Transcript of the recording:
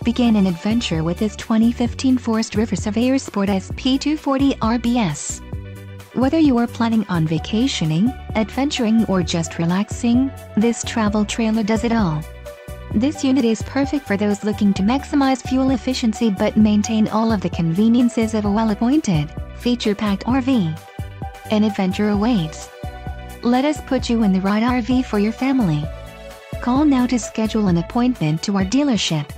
Begin an adventure with this 2015 Forest River Surveyor Sport SP240RBS. Whether you are planning on vacationing, adventuring or just relaxing, this travel trailer does it all. This unit is perfect for those looking to maximize fuel efficiency but maintain all of the conveniences of a well-appointed, feature-packed RV. An adventure awaits. Let us put you in the right RV for your family. Call now to schedule an appointment to our dealership.